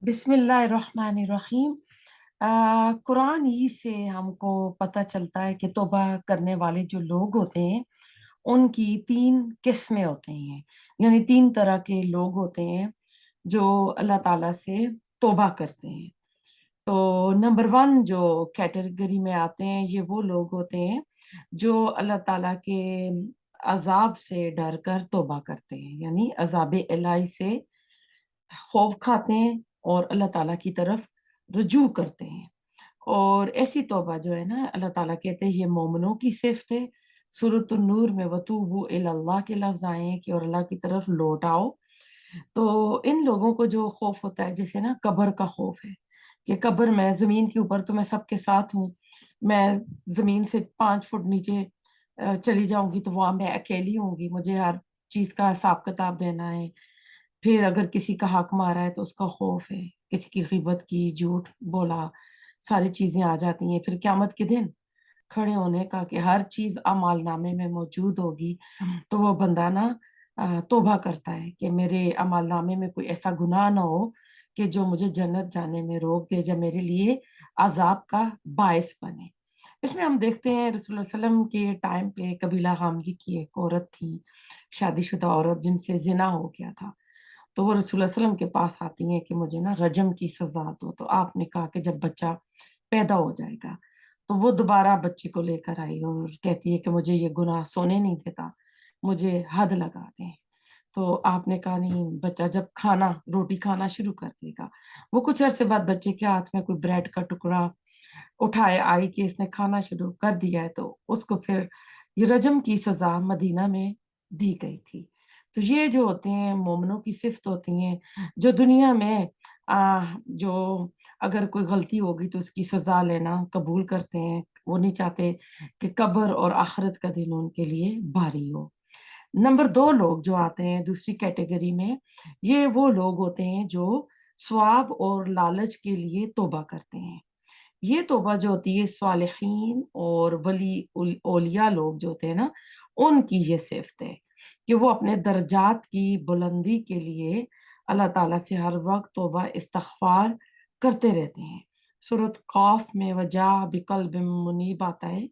बिस्मिल्लाहिर्रहमानिर्रहीम। कुरान ही से हमको पता चलता है कि तौबा करने वाले जो लोग होते हैं उनकी तीन किस्में होती हैं। यानी तीन तरह के लोग होते हैं जो अल्लाह ताला से तौबा करते हैं। तो नंबर वन जो कैटेगरी में आते हैं ये वो लोग होते हैं जो अल्लाह ताला के अजाब से डर कर तौबा करते हैं, यानी अजाब इलाही से खौफ खाते हैं और अल्लाह ताला की तरफ रुजू करते हैं। और ऐसी तौबा जो है ना, अल्लाह ताला कहते हैं ये मोमिनों की सिफ्त है। सूरत नूर में वतूबू इलल्लाह के लफ्ज आए हैं कि और अल्लाह की तरफ लौट आओ। तो इन लोगों को जो खौफ होता है, जैसे ना कब्र का खौफ है कि कब्र में जमीन के ऊपर तो मैं सबके साथ हूँ, मैं जमीन से 5 फुट नीचे चली जाऊंगी तो वहां मैं अकेली होंगी, मुझे हर चीज का हिसाब किताब देना है। फिर अगर किसी का हक मारा है तो उसका खौफ है, किसी की गिबत की, झूठ बोला, सारी चीजें आ जाती हैं। फिर क्यामत के दिन खड़े होने का कि हर चीज अमाल नामे में मौजूद होगी। तो वो बंदा ना तौबा करता है कि मेरे अमाल नामे में कोई ऐसा गुनाह ना हो कि जो मुझे जन्नत जाने में रोक दे, या मेरे लिए अजाब का बायस बने। इसमें हम देखते हैं रसूलुल्लाह सल्लल्लाहु अलैहि वसल्लम के टाइम पे कबीला हामली की एक औरत थी, शादीशुदा औरत जिनसे जिना हो गया था। तो वो रसूलुल्लाह सल्लल्लाहु अलैहि वसल्लम के पास आती हैं कि मुझे ना रजम की सजा दो। तो आपने कहा कि जब बच्चा पैदा हो जाएगा, तो वो दोबारा बच्चे को लेकर आई और कहती है कि मुझे ये गुनाह सोने नहीं देता, मुझे हद लगा दें। तो आपने कहा नहीं, बच्चा जब खाना रोटी खाना शुरू कर देगा, वो कुछ अरसे बाद बच्चे के हाथ में कोई ब्रेड का टुकड़ा उठाए आई कि इसने खाना शुरू कर दिया है, तो उसको फिर ये रजम की सजा मदीना में दी गई थी। तो ये जो होते हैं मोमनों की सिफ्त होती हैं जो दुनिया में जो अगर कोई गलती होगी तो उसकी सजा लेना कबूल करते हैं। वो नहीं चाहते कि कब्र और आखिरत का दिन उनके लिए भारी हो। नंबर दो लोग जो आते हैं दूसरी कैटेगरी में, ये वो लोग होते हैं जो स्वाब और लालच के लिए तौबा करते हैं। ये तौबा जो होती है सालिहीन और औलिया लोग जो होते हैं ना, उनकी ये सिफ्त है कि वो अपने दर्जात की बुलंदी के लिए अल्लाह ताला से हर वक्त तौबा इस्तगफार करते रहते हैं। सूरत कौफ में वजा बिकल्ब मुनीब आता है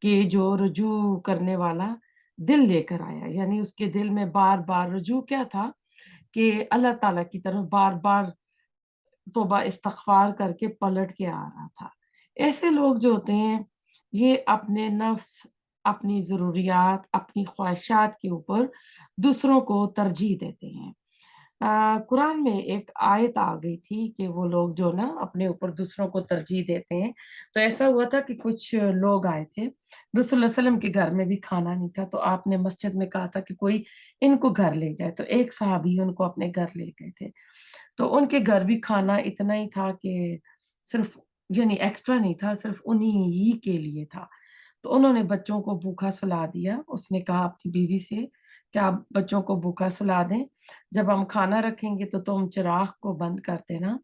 कि जो रुजू करने वाला दिल लेकर आया, यानी उसके दिल में बार बार रुजू क्या था कि अल्लाह ताला की तरफ बार बार तौबा इस्तगफार करके पलट के आ रहा था। ऐसे लोग जो होते हैं ये अपने नफ्स, अपनी ज़रूरियात, अपनी ख्वाहिशात के ऊपर दूसरों को तरजीह देते हैं। कुरान में एक आयत आ गई थी कि वो लोग जो ना अपने ऊपर दूसरों को तरजीह देते हैं। तो ऐसा हुआ था कि कुछ लोग आए थे, रसूलुल्लाह सल्लल्लाहु अलैहि वसल्लम के घर में भी खाना नहीं था, तो आपने मस्जिद में कहा था कि कोई इनको घर ले जाए। तो एक साहबी उनको अपने घर ले गए थे। तो उनके घर भी खाना इतना ही था कि सिर्फ, यानी एक्स्ट्रा नहीं था, सिर्फ उन्हीं ही के लिए था। तो उन्होंने बच्चों को भूखा सुला दिया। उसने कहा अपनी बीवी से कि आप बच्चों को भूखा सुला दें, जब हम खाना रखेंगे तो तुम चिराग को बंद कर देना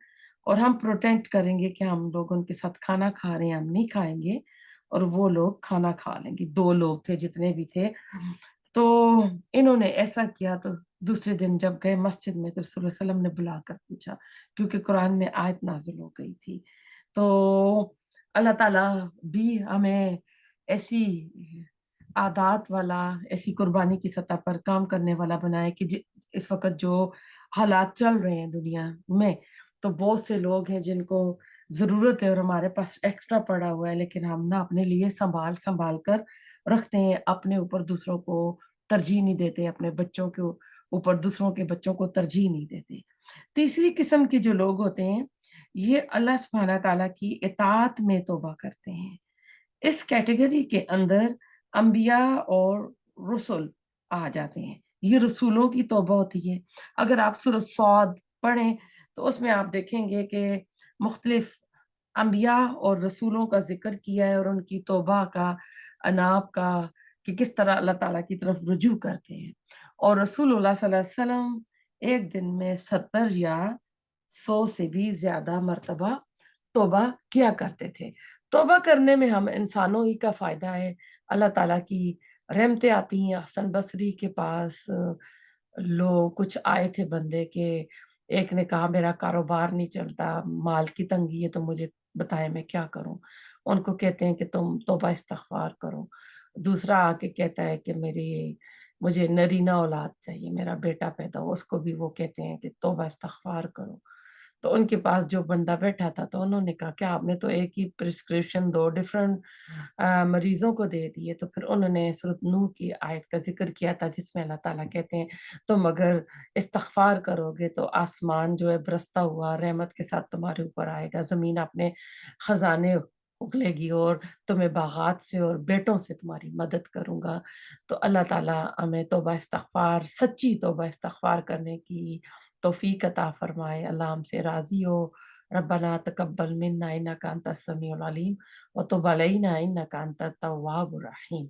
और हम प्रोटेक्ट करेंगे कि हम लोग उनके साथ खाना खा रहे हैं, हम नहीं खाएंगे और वो लोग खाना खा लेंगे। दो लोग थे जितने भी थे। तो इन्होंने ऐसा किया। तो दूसरे दिन जब गए मस्जिद में तो रसूलुल्लाह सल्लल्लाहु अलैहि वसल्लम ने बुलाकर पूछा, क्योंकि कुरान में आयत नाज़िल हो गई थी। तो अल्लाह ताला भी हमें ऐसी आदात वाला, ऐसी कुर्बानी की सतह पर काम करने वाला बनाए कि इस वक्त जो हालात चल रहे हैं दुनिया में, तो बहुत से लोग हैं जिनको जरूरत है और हमारे पास एक्स्ट्रा पड़ा हुआ है, लेकिन हम ना अपने लिए संभाल संभाल कर रखते हैं, अपने ऊपर दूसरों को तरजीह नहीं देते, अपने बच्चों के ऊपर दूसरों के बच्चों को तरजीह नहीं देते। तीसरी किस्म के जो लोग होते हैं ये अल्लाह सुब्हाना ताला की इताअत में तौबा करते हैं। इस कैटेगरी के अंदर अंबिया और रसूल आ जाते हैं। ये रसूलों की तौबा होती है। अगर आप सूरह सौद पढ़ें तो उसमें आप देखेंगे कि मुख्तलिफ अंबिया और रसूलों का जिक्र किया है और उनकी तौबा का, अनाब का, कि किस तरह अल्लाह ताला की तरफ रुजू करते हैं। और रसूलुल्लाह सल्लल्लाहु अलैहि वसल्लम एक दिन में 70 या 100 से भी ज्यादा मर्तबा तौबा किया करते थे। तौबा करने में हम इंसानों ही का फायदा है। अल्लाह ताला की रहमतें आती हैं। हसन बसरी के पास लोग कुछ आए थे बंदे के, ایک نے کہا میرا کاروبار نہیں چلتا، مال کی تنگی ہے تو مجھے بتائیں میں کیا کروں؟ ان کو کہتے ہیں کہ تم توبہ استغفار کرو۔ دوسرا آ کے کہتا ہے کہ مجھے نرینہ اولاد چاہیے، میرا بیٹا پیدا ہو، اس کو بھی وہ کہتے ہیں کہ توبہ استغفار کرو۔ تو ان کے پاس جو بندہ بیٹھا تھا تو انہوں نے کہا کہ آپ نے تو ایک ہی پرسکرپشن دو ڈفرنٹ مریضوں کو دے دیے۔ تو پھر انہوں نے سورۃ نوح کی آیت کا ذکر کیا تھا جس میں اللہ تعالیٰ کہتے ہیں تم اگر استغفار کرو گے تو آسمان جو ہے برستا ہوا رحمت کے ساتھ تمہارے اوپر آئے گا، زمین اپنے خزانے اگلے گی اور تمہیں باغات سے اور بیٹوں سے تمہاری مدد کروں گا۔ تو اللہ تعالیٰ ہمیں توبہ استغفار، سچی توبہ استغفار کرنے کی توفیق عطا فرمائے۔ اللہ ہم سے راضی ہو۔ ربنا تقبل منا انک انت السمیع العلیم وتب علینا انک انت التواب الرحیم۔